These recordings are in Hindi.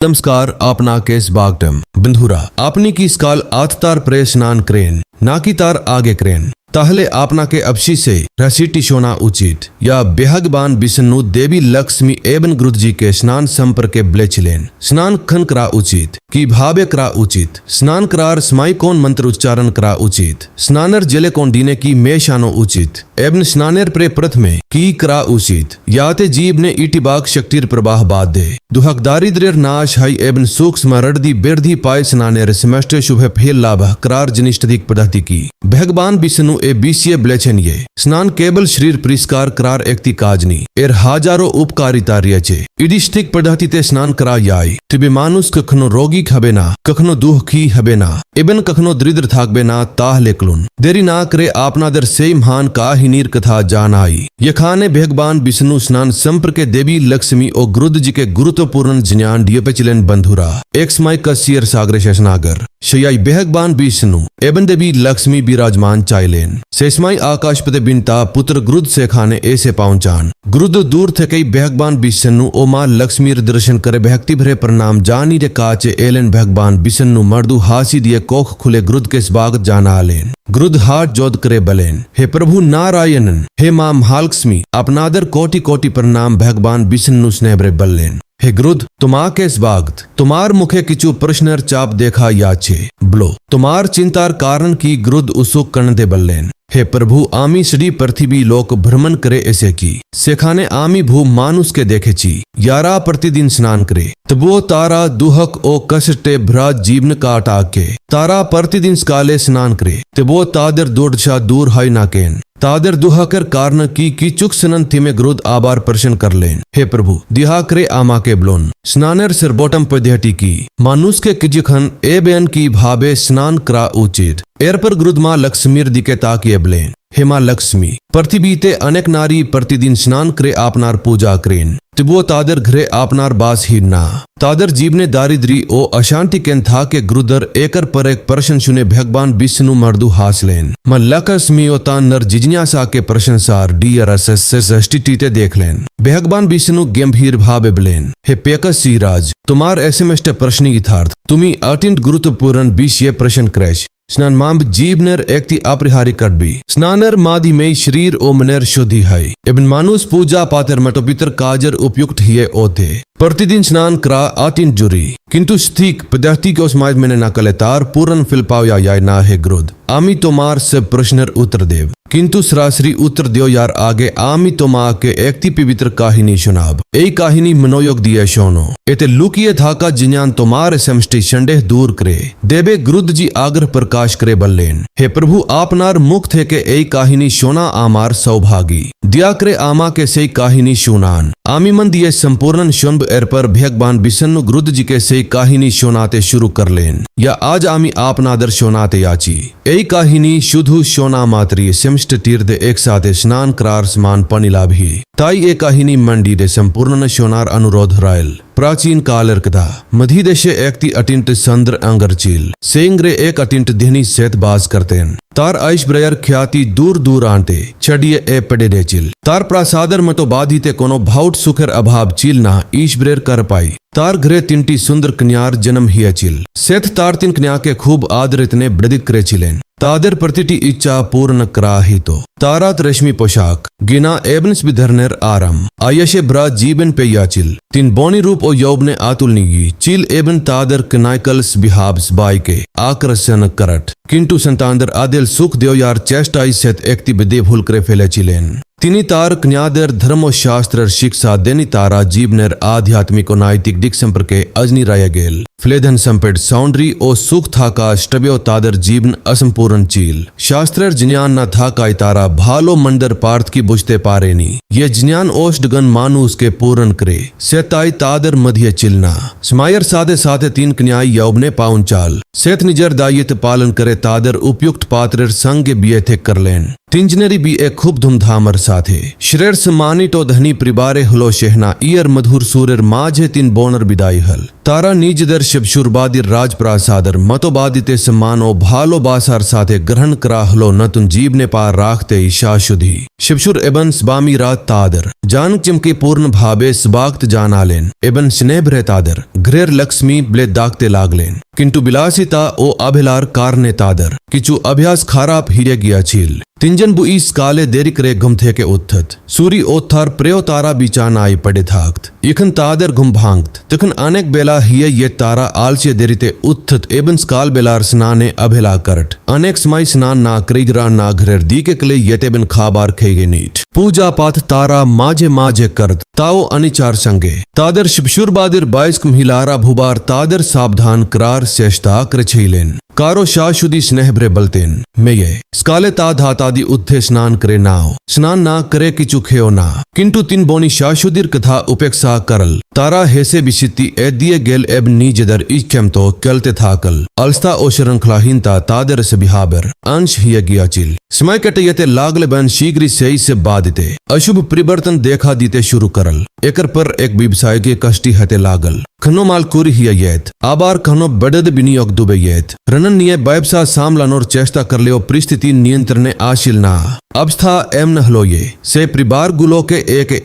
नमस्कार, आपना केस बागटम बंधुरा आपनी की स्काल आततार प्रे स्नान क्रेन नाकी तार आगे क्रेन ताहले आपना के अपशी से रसीटी शोना उचित या बेहगबान बिसन्नु देवी लक्ष्मी एवं गुरु जी के स्नान संपर्क के ब्लेचिलेन स्नान खन करा उचित की भावे करा उचित स्नान करार स्माई कौन मंत्र उच्चारण करा उचित स्नानर जले कौन दीने की मेशानो उचित एवं स्नानेर प्रे प्रथमे की करा उचित याते जीव ने इटी बाग शक्तिर प्रवाह बाद दे दुहक दारिद्र्य नाश हई एवं सूक्ष्म रड़दी बेर्धी पाए स्नानेर सेमेस्टर शुभ फेल लाभ करार जनिष्ठदिक पद्धति की भगवान विष्णु ए बीसीए ब्लेचन ये स्नान केवल शरीर परिष्कार करार एकती काजनी एर हजारों उपकारिता रियचे इडिष्टिक पद्धति ते स्नान करा याई तिबे मानुस कखनो रोगी हबे ना कखनो दुखी हबे ना एबन कखनो दरिद्र थाकबे ना ताहले क्लुन देरी ना करे आपना दर से महान काहिनीर कथा जान आई यखाने भगवान विष्णु स्नान संपर्क देवी लक्ष्मी और गुरुद जी के गुरुत्वपूर्ण ज्ञान डियपेचिलेन बंधुरा एक समय कसियर सागर शेषनागर शयाई भगवान विष्णु एवं देवी लक्ष्मी विराजमान चाइलेन शेषमाई आकाशपति बिनता पुत्र गुरुद से खाने ऐसे पहुंचान गुरुद दूर थे कई भगवान विष्णु ओ मां लक्ष्मीर दर्शन करे भक्ति भरे प्रणाम जानी रे काचे एलेन भगवान विष्णु मर्दू हासी दिए कोख खुले गुरुद के स्वागत जाना आलेन गुरुद हाथ जोद करे बलेन हे प्रभु नारायणन हे मां महालक्ष्मी अपनादर कोटि कोटि प्रणाम भगवान विष्णु स्नेह बल्लेन हे गुरुद तुमा के स्वागत तुमार मुखे किचु प्रश्नर चाप देखा याचे ब्लो तुमार चिंतार कारण की गुरुद उसुक कर्ण दे बल्लेन हे प्रभु आमी सड़ी पृथ्वी लोक भ्रमण करे ऐसे की सेखाने आमी भू मानुस के देखे ची यारा प्रतिदिन स्नान करे तबो तारा दुहक ओ कष्टे भ्रा जीवन काट आके तारा प्रतिदिन स्काले स्नान करे तबो तादर दोड़छा दूर हाई नाकेन तादर दुहाकर कारण की चुक सनन थिमे ग्रोध आबार प्रश्न कर लेन हे प्रभु दिहा करे आमा के ब्लोन स्नानेर सिरबोटम पद्धति की मानुस के किजखन ए बेन की भावे स्नान करा उचित एर पर गुरुद मां लक्ष्मीर दिके ताकिए ब्लेन हे मां लक्ष्मी पृथ्वीते अनेक नारी प्रतिदिन स्नान करे आपनार पूजा करेन तिबो तादर घरे आपनार बास ही ना तादर जीवने दारिद्री ओ अशांति केन था के गुरुदर एकर पर एक प्रश्न सुने भगवान विष्णु मर्दु हासलेन म लक्ष्मी ओता नर जिज्ञासा के प्रशंसार डीआरएसएस से सृष्टिते देख लेन भगवान विष्णु गंभीर भावे बलेन हे पेकस राज तुम्हार एसएमएस प्रश्न यथार्थ तुम्ही अत्यंत गुरुत्वपूर्ण विषय प्रश्न क्रैश स्नान मांब जीवनर एकति अपरिहार्य कटबी स्नानर मादि में शरीर ओ मनेर शुद्धि है एवं मानुस पूजा पातर मटो पितर काजर उपयुक्त हिये ओते प्रतिदिन स्नान करा आतिन जुरी किंतु स्थिक पदार्थी के समाज में न कले तार पूर्ण फिल पाव या ना है ग्रोध आमी तो मार सब प्रश्नर उत्तर देव किंतु सरासरी उत्तर दियो यार आगे आमी तो माँ के एकति पवित्र काहिनी सुनाब ए काहिनी मनोयोग दिए शोनो एते लुकिये थाका जिन्यान तोमार समष्टि संदेह दूर करे देवे गुरुद जी आग्रह प्रकाश करे बल्लेन हे प्रभु आपनार मुख थे के ए काहिनी शोना आमार सौभागी दिया करे आमा के से काहिनी सुनान आमी मन दिए संपूर्ण शुंभ एर पर भगवान विष्णु गुरुद जी के से काहिनी शोनाते शुरू कर लेन या आज आमी आपनादर शोनाते याची ए काहिनी शुद्धु शोना मात्री समष्ट तीर्थ एक साथ स्नान करार समान पनिला भी ताई ए काहिनी मंडी दे संपूर्ण शोनार अनुरोध रायल प्राचीन कालर कथा मधी देशे एकति अटिंट संद्र अंगर चील सेंग्रे एक अटिंट देहनी सेत बाज करतेन तार आइश ब्रयर ख्याति दूर दूर आंटे छड़िए ए पड़े दे चिल तार प्रासादर मतो बाधिते कोनो भाउट सुखर अभाव चिल ना ईश ब्रेर कर पाई तार घरे तिंटी सुंदर कन्यार जन्म हिया चिल सेथ तार तिन कन्या के खूब आदरित ने ब्रदित करे चिलेन तादर प्रतिटी इच्छा पूर्ण कराही तो तारात रेशमी पोशाक गिना एवंस विधरनेर आराम आयशे ब्रा जीवन पे याचिल तीन बोनी रूप और यौब ने आतुलनिगी चिल एवं तादर कनाइकल्स बिहाब्स बाई के आकर्षण करट किंतु संतांदर आदिल सुख देव यार चेष्टाई सेत एकति बेदे भूल करे फेले चिलेन तिनी तार कन्यादर धर्मशास्त्र शिक्षा देनी तारा जीवनेर आध्यात्मिक और नैतिक दिक संपर्के अजनी राय गेल फ्लेधन संपेट साउंड्री ओ सुख था का स्टब्यो तादर जीवन असंपूर्ण चील शास्त्र ज्ञान न था का तारा भालो मंडर पार्थ की बुझते पारेनी ये ज्ञान ओष्टगन मानुस के पूर्ण करे सेताई तादर मध्य चिलना स्मायर साधे साधे तीन कन्याई यौबने पाउन चाल सेत निजर दायित्व पालन करे तादर उपयुक्त पात्र संग बिये थे कर लेन तिंजनेरी भी एक खूब धूमधामर साथे श्रेर सम्मानी तो धनी परिवारे हलो शेहना ईयर मधुर सूरेर माझे तीन बोनर विदाई हल तारा निजदर शबशुरबादी राजप्रासादर मतोबादिते सम्मानो भालो बासार साथे ग्रहण करा हलो नतुन जीवने पार राखते ईशा शुद्धि शिवशुर एबन स्बामी रात तादर जान चिमके पूर्ण भावे स्बागत जान आलेन एबन स्नेह तादर घ्रेर लक्ष्मी ब्ले दागते लागलेन किंतु बिलासिता ओ अभिलार कारने तादर किचु अभ्यास खाराप हिरे गिया छील तिंजन बुई स्काले देरी करे घुमथे के उत्थत सूरी ओथार प्रेयो तारा बिचान आई पड़े थाकत इखन तादर घुम भांगत तखन अनेक बेला हिये ये तारा आलचे देरीते उत्थत एबन स्काल बेलार स्नाने अभिला करट अनेक समय स्नान ना करीगरा ना घरेर दी के कले येतेबन खाबार खेगे नीट पूजा पाठ तारा माजे माजे करत ताओ अनिचार संगे तादर शिबशुरबादिर बाइस्क महिलारा भुबार तादर सावधान करार शेषता करछिलेन कारो शाशुदी स्नेह ब्रे बलतेन में ये स्काले ता धातादी उत्थे स्नान करे नाओ स्नान ना करे कि चुखेओ ना किंतु तीन बोनी शाशुदीर कथा उपेक्षा करल तारा हेसे बिशिति एदिये गेल एब नीजदर इच्छम तो कलते थाकल अलस्ता ओ श्रृंखलाहीनता तादर से बिहाबर अंश हिय गिया चिल समय कटयते लागले बन शीघ्र से बादिते अशुभ परिवर्तन देखा दीते शुरू करल एकर पर एक व्यवसाय के कष्टी हते लागल खनो माल कुरी हिय येत आबार खनो बडद बिनियोग दुबे येत रनन निये व्यवसाय सामलानोर चेष्टा कर लियो परिस्थिति नियंत्रणे आशिल ना अवस्था एम न हलो ये से परिवार गुलो के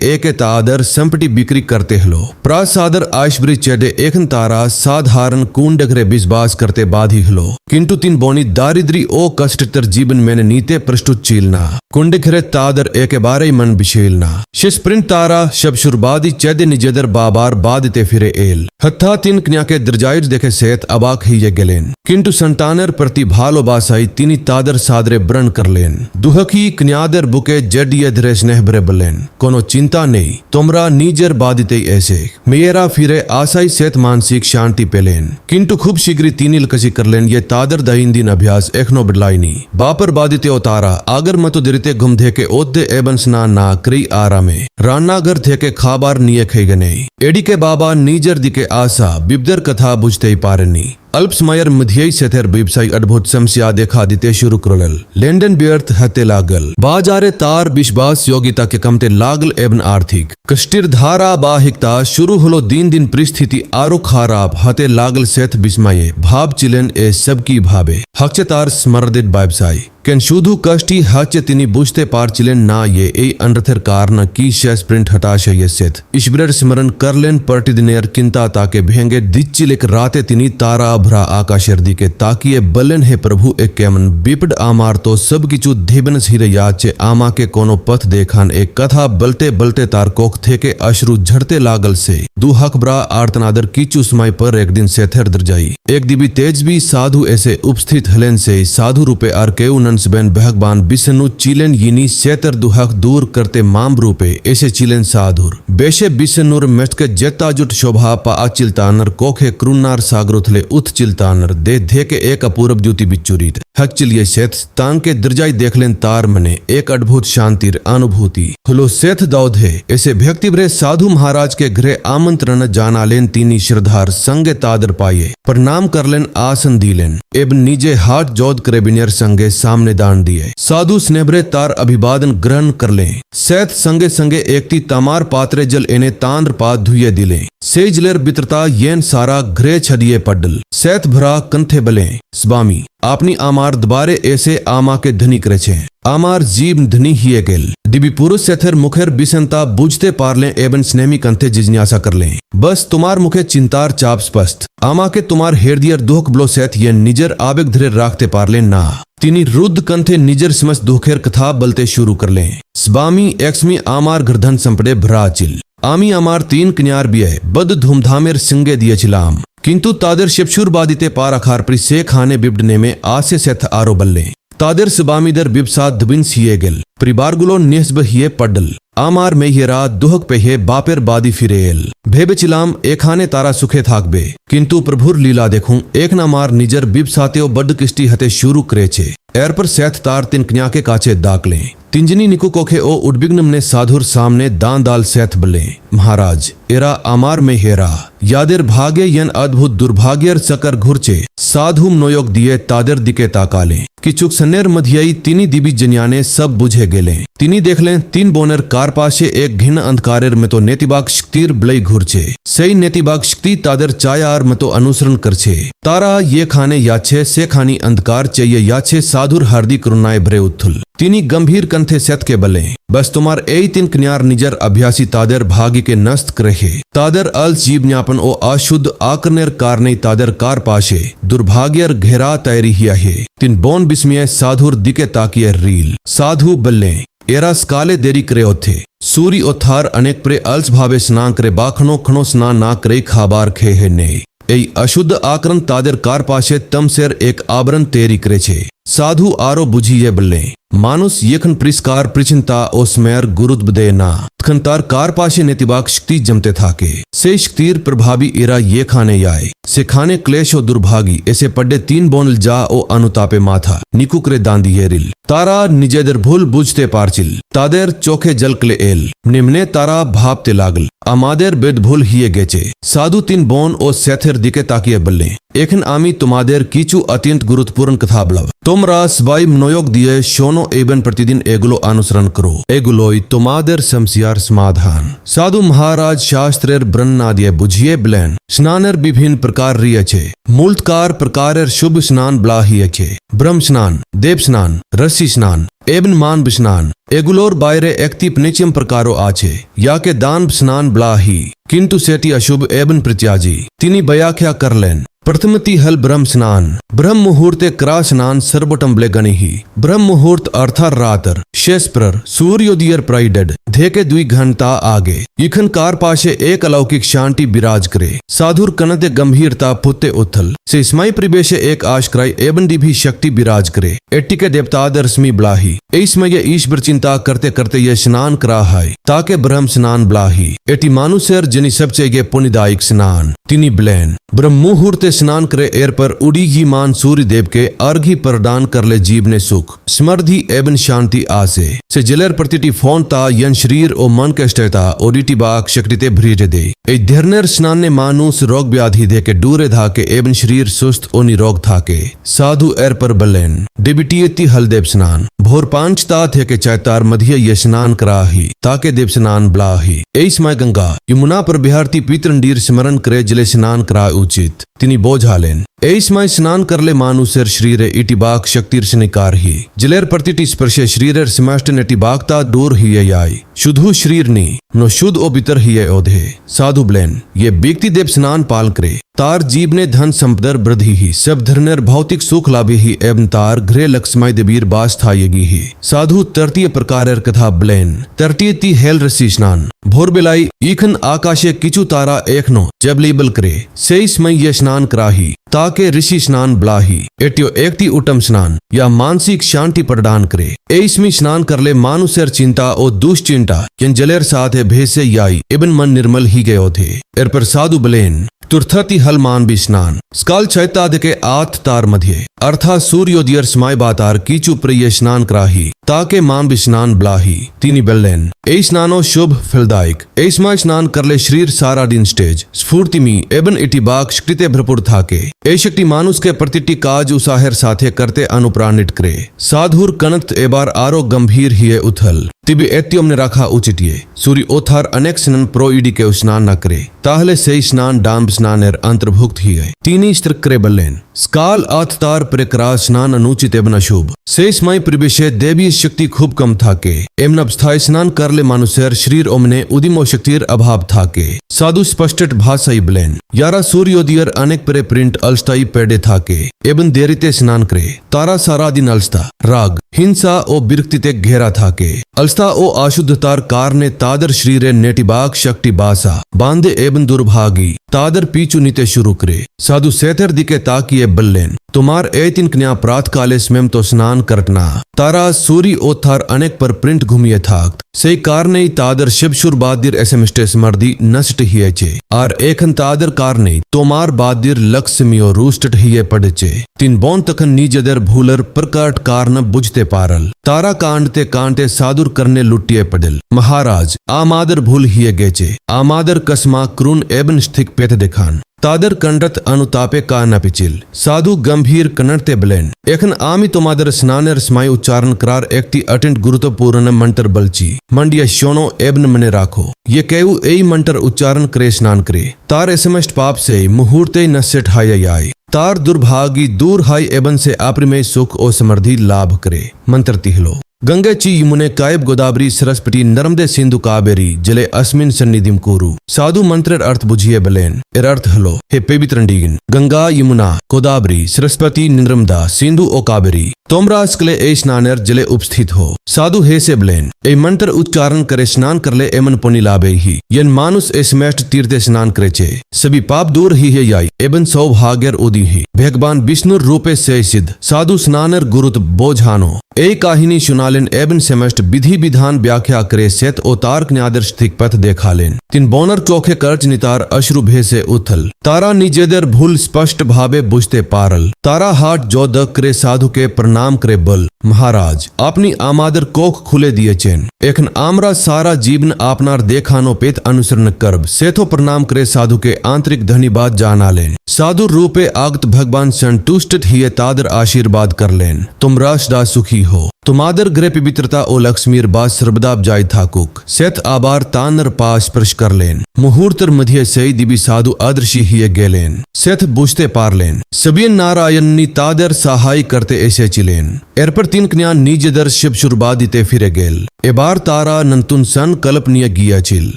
एक तादर संपटी बिक्री करते हलो प्रासादर आशब्री चेडे एकन तारा साधारण कुंडगरे बिस्बास करते बाधी हलो किंतु तीन बोनी दारिद्री ओ कष्टतर जीवन में नीते प्रस्तुत चीलना कुंडघरे तादर एक बारे मन बिशेलना शिस्प्रिंट तारा शबशुरबादी चेदे निजेदर बाबार बादते फिरे एल हत्था तीन कन्या के दर्जाइज देखे सेत अबाक ही ये गेलेन किंतु संतानर प्रति भालो बासाई तीनी तादर सादरे ब्रण कर लेन दुहकी कन्यादर बुके जडिये धरे स्नेह ब्रे बलेन कोनो चिंता नहीं तुमरा नीजर बादिते ऐसे मेरा फिरे आसाई सेत मानसिक शांति पेलेन किंतु खूब शीघ्र तीनिल कसी कर लेन ये तादर दहीन दिन अभ्यास एखनो बदलाईनी बापर बादिते तारा आगर मतो दिरते घुमधे के ओद्दे एबन स्नान ना करी आरामे रान्नागर थे के खाबार निये खैगने एडी के बाबा नीजर दिके आशा बिब्दर कथा बुझते ही पारनी अल्पसमयर मध्यई सेथेर व्यवसायिक अद्भुत समस्या देखा दिते शुरू करल लेनदेन व्यर्थ हते लागल बाजारे तार विश्वास योग्यता के कमते लागल एवं आर्थिक कष्टिर धारा बाहिकता शुरू हलो दिन दिन परिस्थिति आरो खराब हते लागल सेथ विस्मये भाव चिलेन ए सबकी भावे हकचतार स्मरदित व्यवसाय केन शुधु कष्टी हच तिनी बुझते पार चिलेन ना ये ए अनरथर कारण की शेष प्रिंट हताश ये सेथ ईश्वर स्मरण करलेन प्रतिदिनेर किंता ताके भेंगे दिच्चिलेक राते तिनी तारा भरा आकाशर दिके ताकिए बलन है प्रभु एक केमन बिपड आमार तो सब किचु धेबनस हिरे याचे आमा के कोनो पथ देखान एक कथा बलते बलते तार कोख थे के अश्रु झड़ते लागल से दु हक ब्रा आर्तनादर कीचु समय पर एक दिन सेथर दरजाई एक दिबी तेज भी साधु ऐसे उपस्थित हलेन से साधु रूपे आर्केउनन बेन भगवान विष्णु चिलेन यिनी सेतर दुहक दूर करते माम रूपे ऐसे चिलेन साधुर बेशे विष्णुर मेटके जेता जुट शोभा पा अचिलतानर कोखे क्रुन्नार सागरुथले उथ चिलतानर दे धे के एक अपूर्व ज्योति बिचुरीत हक चिलिए सेथ तान के दर्जाई देख लेन तार मने एक अद्भुत शांतिर अनुभूति हलो सेथ दौधे ऐसे व्यक्ति ब्रे साधु महाराज के घरे आमंत्रण जाना लेन तीनी श्रद्धार संगे तादर पाए प्रणाम कर लेन आसन दिलेन एवं निजे हाथ जोद करे बिनियर संगे सामने दान दिए साधु स्नेहब्रे तार अभिवादन ग्रहण कर ले सेथ संगे संगे एकती तमार पात्रे जल एने तांद्र पात धुए दिले सेजलेर बित्रता येन सारा घरे छदिए पड्डल सेथ भरा कंथे बले स्वामी आपनी आमार दबारे ऐसे आमा के धनी करे छे आमार जीव धनी हिए गेल दिबी पुरुष सेथर मुखेर बिसंता बुझते पारले एवं स्नेमी कंथे जिज्ञासा कर ले बस तुम्हार मुखे चिंतार चाप स्पष्ट आमा के तुम्हार हेरदियर दुख ब्लो सेथ ये निजर आवेग धरे राखते पारले ना तिनी रुद्ध कंथे निजर समस्त दुखेर कथा बलते शुरू कर ले स्वामी एक्समी आमार गर्धन संपड़े भराचिल आमी आमार तीन कन्यार बिये बद धूमधामेर सिंगे दिए चिलाम किंतु तादर शिवशुर बादिते पाराखार प्रि से खाने बिबडने में आसे सेथ आरो बल्ले तादर सबामीदर बिबसा दबिन सिए गेल परिवार गुलो नेस्ब हिए पड्डल আমার মেয়েরা দুহক পেহে বাপের বাদি ফিরে এল ভেবেছিলাম এখানে তারা সুখে থাকবে কিন্তু প্রভুর লীলা দেখুন এক নামার নিজের বিবসাতেও বডকিষ্টি হাতে শুরু করেছে এরপর সেথ তার তিন কন্যাকে কাছে ডাকলেं তিনজনী নিকুকোখে ও উদ্বিগ্নমনে সাধুর সামনে দান দাল সেথ বলে মহারাজ এরা আমার মেহেরা ইয়াদের ভাগে यन अद्भुत दुर्भाग्यर चकर घुरचे साधु नोयोग दिए तादर दिके ताकाले किचुक सनेर मधियाई तिनी दिबी जन्याने सब बुझे गेले तिनी देख लें तीन बोनर कार पाशे एक घिन अंधकारेर में तो नेतिबाग शक्तिर ब्लई घुरचे सही नेतिबाग शक्ति तादर चायार में तो अनुसरण करछे तारा ये खाने याछे से खानी अंधकार चाहिए याछे साधुर हार्दिक करुणाए भरे उत्थुल तिनी गंभीर कंथे सेत के बले बस तुम्हार ए तीन कन्यार निजर अभ्यासी तादर भागी के नस्त करे तादर अल्स जीवन्यापन ओ अशुद्ध आकर्नेर कारने तादर कार पाशे दुर्भाग्यर घेरा तैरी हिया है तिन बोन बिस्मिय साधुर दिके ताकिय रील साधु बल्ले एरा स्काले देरी करे ओथे सूरी ओथार अनेक प्रे अल्स भावे स्नान करे बाखनो खनो स्नान ना करे खाबार खे है ने ए अशुद्ध आकरण तादर कार पाशे तम सेर एक आवरण तेरी करे छे साधु आरो बुझिए बल्ले मानुस यखन प्रिस्कार प्रिचिंता ओस्मेर गुरुद बदे ना खंतार कार पाशे नेतिबाग शक्ति जमते थाके से शक्तिर प्रभावी इरा ये खाने याय से खाने क्लेश ओ दुर्भागी ऐसे पड्डे तीन बोनल जा ओ अनुतापे माथा निकुकरे दांदी येरिल तारा निजेदर भूल बुझते पारचिल तादेर चोखे जलकले एल निम्ने तारा भापते लागल अमादेर बेद भूल हिये गेचे साधु तीन बोन ओ सेथेर दिके ताकिए बल्ले एखन आमी तुमादेर कीचु अत्यंत गुरुत्वपूर्ण कथा बलव তোমরা সবাই মনোযোগ দিয়ে শোনো এবং প্রতিদিন এগুলো অনুসরণ করো এগুলোই তোমাদের সমস্যার সমাধান সাধু মহারাজ শাস্ত্রের বর্ণনা দিয়ে বুঝিয়ে বলেন স্নানের বিভিন্ন প্রকার রয়েছে মূলকার প্রকারের শুভ স্নান বলা হয়েছে ব্রহ্ম স্নান দেব স্নান রসি স্নান এবং মানব স্নান এগুলোর বাইরে একটি নিচম প্রকারও আছে যাকে দান স্নান বলা হয় কিন্তু সেটি অশুভ এবং প্রত্যাজি তিনি ব্যাখ্যা করলেন प्रथमति हल ब्रह्म स्नान ब्रह्म मुहूर्ते क्रा स्नान सर्वोटम ब्ले गणि ही ब्रह्म मुहूर्त अर्थात रातर शेष प्रर सूर्योदयर प्राइडेड धेके 2 घंटा आगे इखन कार पाशे एक अलौकिक शांति विराज करे साधुर कनते गंभीरता पुत्ते उथल से स्मय परिवेशे एक आश्क्रय एवं भी शक्ति विराज करे एट्टिके देवतादर स्मी ब्लाही इसमय ईश्वर चिंता करते करते ये स्नान करा है ताके ब्रह्म स्नान ब्लाही एटी मानुसेर जनि सबसे ये पुण्यदायक स्नान तिनी ब्लेन ब्रह्म मुहूर्ते स्नान करे एर पर उड़ी ही मान सूर्य देव के अर्घी प्रदान कर ले जीव ने सुख समृद्धि एवं शांति आसे से जलेर प्रतिटी फोन ता यन शरीर ओ मन के स्टेता ओडिटी बाक शक्तिते भ्रीजे दे ए धरनेर स्नान ने मानुस रोग व्याधि दे के डूरे धाके एवं शरीर सुस्त ओ निरोग थाके साधु एर पर बलेन डिबिटियति हलदेव स्नान भोर 5 ता थे के चैतार मध्य ये स्नान कराही ताके देव स्नान ब्लाही एसमय गंगा यमुना पर बिहारती पीतरंडीर स्मरण करे जले स्नान करा उचित तिनी बोझालेन एसमय स्नान करले मानुसेर शरीरे इटिबाक शक्तिर स्निकार ही जलेर प्रतिटी स्पर्शे शरीरेर समस्त नेटिबाकता दूर हिये याई शुद्धु शरीर नी नो शुद्ध ओ बितर हिये ओधे साधु ब्लेन ये व्यक्ति देव स्नान पाल करे तार जीव ने धन संपदर वृद्धि ही सब धरनेर भौतिक सुख लाभे ही एवं तार घृ लक्ष्मय देवीर बास थायेगी ही साधु तृतीय प्रकारेर कथा ब्लेन तृतीयति हेल रसी स्नान भोर बेलाई ईखन आकाशे किचु तारा एकनो जब लेबल करे से इसमय ये स्नान कराही ताके ऋषि स्नान ब्लाही एट्यो एकति उत्तम स्नान या मानसिक शांति प्रदान करे एसमी स्नान करले मानुसेर चिंता ओ दुश्चिंता यन जलेर साथे भेसे याई एवं मन निर्मल ही गयो थे एर पर साधु बलेन तुर्थति हलमान भी स्नान स्काल चैताद के आठ तार मध्य अर्थात सूर्योदयर समय बातार कीचु प्रिय स्नान कराही ताके मान भी स्नान ब्लाही तीनी बेल्लेन ए स्नानो शुभ फलदायक एसमय स्नान करले शरीर सारा दिन स्टेज स्फूर्तिमी एवं इटिबाक शक्तिते भरपूर थाके ए शक्ति मानुस के प्रतिटी काज उसाहेर साथे करते अनुप्राणित करे साधुर कनत एबार आरो गंभीर हिये उथल तिबी एत्यम ने रखा उचिटिये सूर्य ओथार अनेक स्नान प्रोइडी के स्नान न करे ताहले से स्नान डांब स्नानेर अंतर्भुक्त ही है तीनी स्त्र करे बल्लेन स्काल आततार प्रकरा स्नान अनुचित एवं अशुभ से समय प्रवेशे देवी शक्ति खूब कम थाके एवं अवस्थाय स्नान करले मानुसेर शरीर ओमने उदिमो शक्तिर अभाव थाके साधु स्पष्ट भाषाई ब्लेन यारा सूर्योदयर अनेक प्रे प्रिंट अलस्ताई पेड़े थाके एवं देरीते स्नान करे तारा सारा दिन अलस्ता राग हिंसा ओ बिरक्तिते घेरा थाके अलस्ता ओ अशुद्धतार कारणे तादर शरीरे नेटिबाग शक्ति बासा बांधे एवं दुर्भागी तादर पीछू नीते शुरू करे साधु सेथर दिके ताकिए बल्लेन तुम्हार एतिन कन्या प्रात काले स्वयं तो स्नान करटना तारा सूरी ओथार अनेक पर प्रिंट घूमिए थाक से कारने तादर शिवशुर बादिर एसएमस्टेस मर्दी नष्ट हिए चे और एखन तादर कारने तोमार बादिर लक्ष्मियो रूस्टट हिए पड़चे तीन बोन तखन नीजदर भूलर प्रकट कारण बुझते पारल तारा कांडते सादुर करने लुटिए पड़ल महाराज आमादर भूल हिए गेचे आमादर कसमा क्रून एबन स्थिक पेत दिखान तादर कंडत अनुतापे का न पिचिल साधु गंभीर कनडते ब्लेन एखन आमी तोमादर स्नानेर स्माय उच्चारण करार एकटी अटेंट गुरुत्वपूर्ण मंत्र बलची मंडिया शोनो एबन मने राखो ये केवु एई मंत्र उच्चारण करे स्नान करे तार एसमस्ट पाप से मुहूर्ते न सेठ हाय तार दुर्भागी दूर हाई एबन से आप्रिमेय सुख और समृद्धि लाभ करे मंत्र तिहलो गंगे ची यमुने कायब गोदावरी सरस्वती नर्मदे सिंधु कावेरी जले अस्मिन सन्निधिम कुरु साधु मंत्रेर अर्थ बुझिए बलेन एर अर्थ हलो हे पेबित्रंडीगन गंगा यमुना गोदावरी सरस्वती नर्मदा सिंधु ओ कावेरी तोमरा स्कले ए स्नानेर जले उपस्थित हो साधु हे से बलेन ए मंत्र उच्चारण करे स्नान करले एमन पुण्य लाभे ही यन मानुष एसमेस्ट तीर्थे स्नान करे छे सभी पाप दूर ही है याई एबन सौभाग्यर उदी ही भगवान विष्णु रूपे से सिद्ध साधु स्नानेर गुरुत बोझानो ए काहिनी सुनालेन एबन सेमेस्ट विधि विधान व्याख्या करे सेत ओ तार्क न्यादर्श थिक पथ देखालेन तीन बोनर चौखे कर्च नितार अश्रु भे से उथल तारा निजेदर भूल स्पष्ट भावे बुझते पारल तारा हाट जो द करे साधु के प्रणाम करे बल महाराज अपनी आमादर कोख खुले दिए चेन एखन आमरा सारा जीवन आपनार देखानो पेत अनुसरण करब सेथो प्रणाम करे साधु के आंतरिक धन्यवाद जाना लेन साधु रूपे आगत भगवान संतुष्ट हिए तादर आशीर्वाद कर लेन तुम राशदा सुखी हो तुमादर गृह पवित्रता ओ लक्ष्मीर बास सर्वदा जाय थाकुक सेत आबार तानर पास स्पर्श कर लेन मुहूर्तर मध्य से दिवी साधु अदृश्य हिए गेलेन सेथ बुझते पार लेन सबियन नारायण नी तादर सहाय करते ऐसे चिलेन एर पर तीन कन्या निजदर शिव शुरबादिते फिरे गेल एबार तारा नंतुन सन कल्पनीय गिया चिल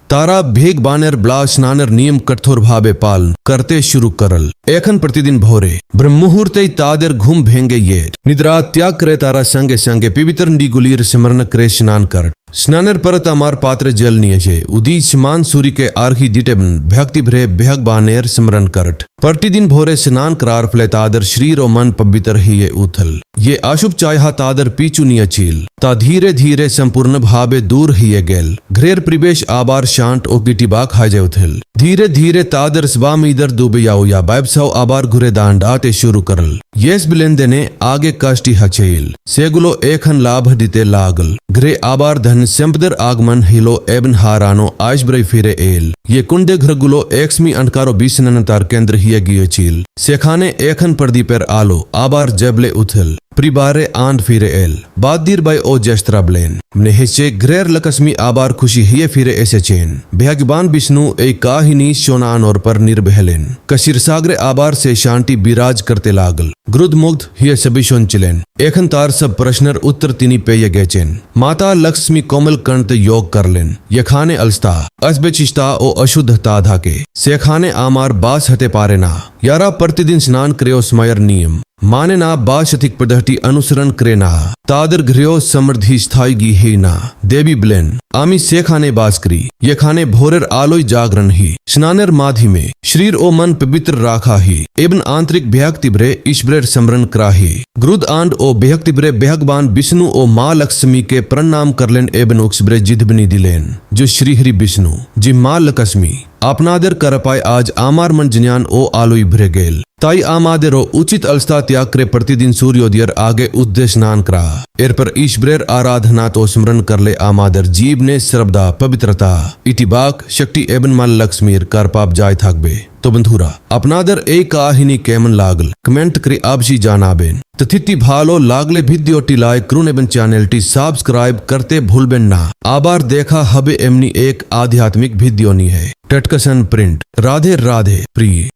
तारा भेग बानेर ब्ला स्नानेर नियम कठोर भावे पालन करते शुरू करल एखन प्रतिदिन भोरे ब्रह्म मुहूर्ते तादर घूम भेंगे ये निद्रा त्याग करे तारा संगे संगे पवित्र निगुलीर स्मरण करे स्नान कर स्नानेर परत अमार पात्र जल नियजे उदी समान सूर्य के आर्घी दिटेबन भक्ति भरे बेहग बानेर स्मरण करट प्रतिदिन भोरे स्नान करार फले तादर शरीर और मन पवित्र ही ये उथल ये अशुभ चाहा तादर पीचू नियचील ता धीरे धीरे संपूर्ण भावे दूर ही गेल घरेर प्रवेश आबार शांत ओ गिटिबा खाजे उथल धीरे धीरे तादर स्वाम इधर डूबे याओ या बैबसाव आबार घुरे दांड आते शुरू करल येस बिलेंदे ने आगे काष्टी हचेल सेगुलो एखन लाभ दिते लागल घरे आबार धन संपदर आगमन हिलो एबन हारानो आजब्रई फिरे एल ये कुंडे घरगुलो एक्समी अंटकारो बीसनतार केंद्र हिए गियोचील सेखाने एखन प्रदीपेर आलो आबार जबले उथल प्रिबारे आंड फिरे एल बादीर बाय ओ जस्त्रा ब्लेन नेहेचे ग्रेर लकस्मी आबार खुशी हिए फिरे ऐसे चेन भगवान विष्णु ए काहिनी शोनान और पर निर्भलेन कशिर सागरे आबार से शांति विराज करते लागल ग्रुद मुग्ध हिए सभी शोन चिलेन एखन तार सब प्रश्नर उत्तर तिनी पेय गेचेन माता लक्ष्मी कोमल कंत योग करलेन यखाने अलस्ता असबेचिस्ता ओ अशुद्धता धाके सेखाने आमार बास हते पारे ना यारा प्रतिदिन स्नान क्रियो स्मयर नियम माने ना बाशतिक पद्धति अनुसरण क्रेना तादर घ्रियो समृद्धि स्थायी गी ही ना देवी ब्लेन आमी सेखाने बास्करी ये खाने भोरेर आलोय जागरण ही स्नानेर माधि में शरीर ओ मन पवित्र राखा ही एवं आंतरिक भक्ति भरे ईश्वरेर स्मरण कराही ग्रुद आंड ओ भक्ति भरे भगवान विष्णु ओ माँ लक्ष्मी के प्रणाम करलेन एवं उक्सब्रे जिधबनी दिलेन जो श्री हरि विष्णु जी माँ लक्ष्मी अपनादर कर पाए आज आमार मन जन्यान ओ आलोय भरे गेल ताई आमादेरो उचित अलस्ता त्याग करे प्रतिदिन सूर्योदयर आगे उद्देश्य स्नान करा एर पर ईश्वरेर आराधना तो स्मरण कर ले आमादर जीव ने सर्वदा पवित्रता इतिबाक शक्ति एवं माल लक्ष्मीर कर पाप जाय थाकबे तो बंधुरा अपनादर ए काहिनी केमन लागल कमेंट करे आपसी जानाबेन तथिति भालो लागले भिडियो टिलाय क्रून एवं चैनल टी सब्सक्राइब करते भूलबेन ना आबार देखा हबे एमनी एक आध्यात्मिक भिडियो नी है टटकसन प्रिंट राधे राधे प्रिय।